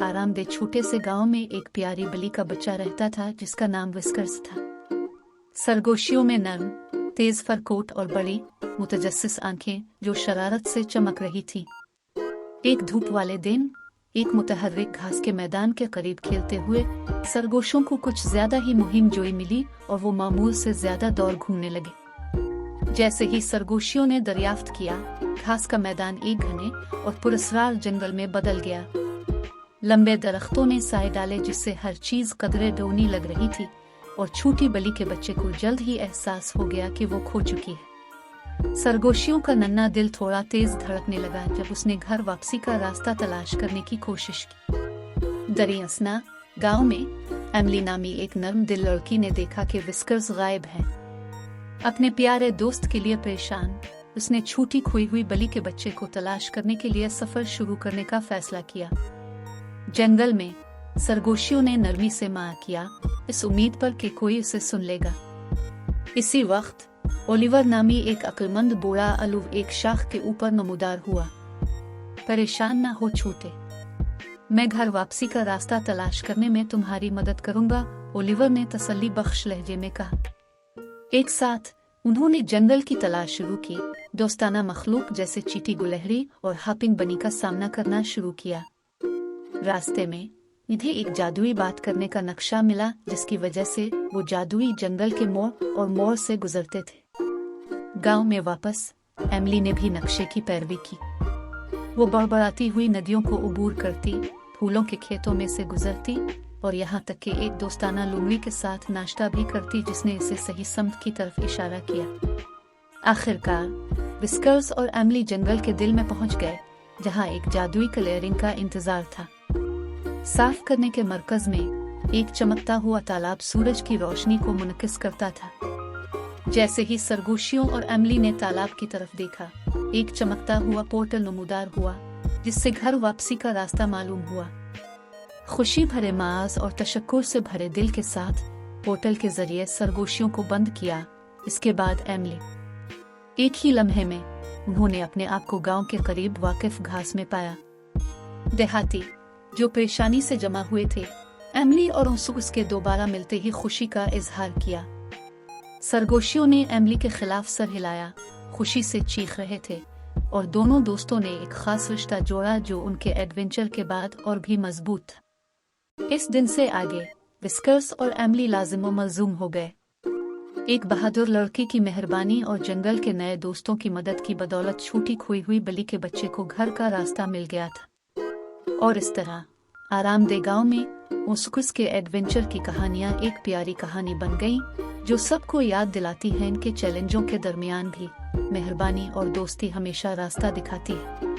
आरामदेह छोटे से गांव में एक प्यारी बली का बच्चा रहता था जिसका नाम विस्कर्स था। सरगोशियों में नर्म, तेज फरकोट और बड़ी मुतजस्सिस आंखें जो शरारत से चमक रही थीं। एक धूप वाले दिन एक मुतहर्रिक घास के मैदान के करीब खेलते हुए सरगोशों को कुछ ज्यादा ही मुहिम जोई मिली और वो मामूल से ज्यादा दौड़ घूमने लगे। जैसे ही सरगोशियों ने दरियाफ्त किया, घास का मैदान एक घने और पुरस्कार जंगल में बदल गया। लंबे दरख्तों ने साए डाले जिससे हर चीज कदरे डोनी लग रही थी और छोटी बली के बच्चे को जल्द ही एहसास हो गया कि वो खो चुकी है। सरगोशियों का नन्हा दिल थोड़ा तेज धड़कने लगा जब उसने घर वापसी का रास्ता तलाश करने की कोशिश की। दरियासना गांव में एमिली नामी एक नर्म दिल लड़की ने देखा कि विस्कर्स गायब है। अपने प्यारे दोस्त के लिए परेशान, उसने छोटी खोई हुई बली के बच्चे को तलाश करने के लिए सफर शुरू करने का फैसला किया। जंगल में सरगोशियों ने नरमी से मां किया, इस उम्मीद पर कि कोई उसे सुन लेगा। इसी वक्त ओलिवर नामी एक अक्लमंद बूढ़ा अलूव एक शाख के ऊपर नमूदार हुआ। परेशान ना हो छोटे, मैं घर वापसी का रास्ता तलाश करने में तुम्हारी मदद करूंगा, ओलिवर ने तसल्ली बख्श लहजे में कहा। एक साथ उन्होंने जंगल की तलाश शुरू की, दोस्ताना मखलूक जैसे चीटी गुलहरी और हापिंग बनी का सामना करना शुरू किया। रास्ते में इन्हें एक जादुई बात करने का नक्शा मिला जिसकी वजह से वो जादुई जंगल के मोड़ और मोड़ से गुजरते थे। गांव में वापस एमिली ने भी नक्शे की पैरवी की। वो बड़बड़ाती हुई नदियों को उबूर करती, फूलों के खेतों में से गुजरती और यहाँ तक कि एक दोस्ताना लोमड़ी के साथ नाश्ता भी करती जिसने इसे सही समत की तरफ इशारा किया। आखिरकार विस्कर्स और एमिली जंगल के दिल में पहुंच गए जहाँ एक जादुई क्लियरिंग का इंतजार था। साफ करने के मरकज में एक चमकता हुआ तालाब सूरज की रोशनी को मुनकिस करता था। जैसे ही सरगोशियों और एमिली ने तालाब की तरफ देखा, एक चमकता हुआ पोर्टल नमूदार हुआ जिससे घर वापसी का रास्ता मालूम हुआ। खुशी भरे माज और तशक्कुर से भरे दिल के साथ पोर्टल के जरिए सरगोशियों को बंद किया। इसके बाद एमिली एक ही लम्हे में उन्होंने अपने आप को गांव के करीब वाकिफ घास में पाया। देहाती जो परेशानी से जमा हुए थे, एमिली और उसके दोबारा मिलते ही खुशी का इजहार किया। सरगोशियों ने एमिली के खिलाफ सर हिलाया, खुशी से चीख रहे थे और दोनों दोस्तों ने एक खास रिश्ता जोड़ा जो उनके एडवेंचर के बाद और भी मजबूत था। इस दिन से आगे विस्कर्स और एमिली लाजिम मलजूम हो गए। एक बहादुर लड़की की मेहरबानी और जंगल के नए दोस्तों की मदद की बदौलत छोटी खोई हुई बली के बच्चे को घर का रास्ता मिल गया था। और इस तरह आरामदेह गांव में उसकुस के एडवेंचर की कहानियां एक प्यारी कहानी बन गई जो सबको याद दिलाती है कि चैलेंजों के दरमियान भी मेहरबानी और दोस्ती हमेशा रास्ता दिखाती है।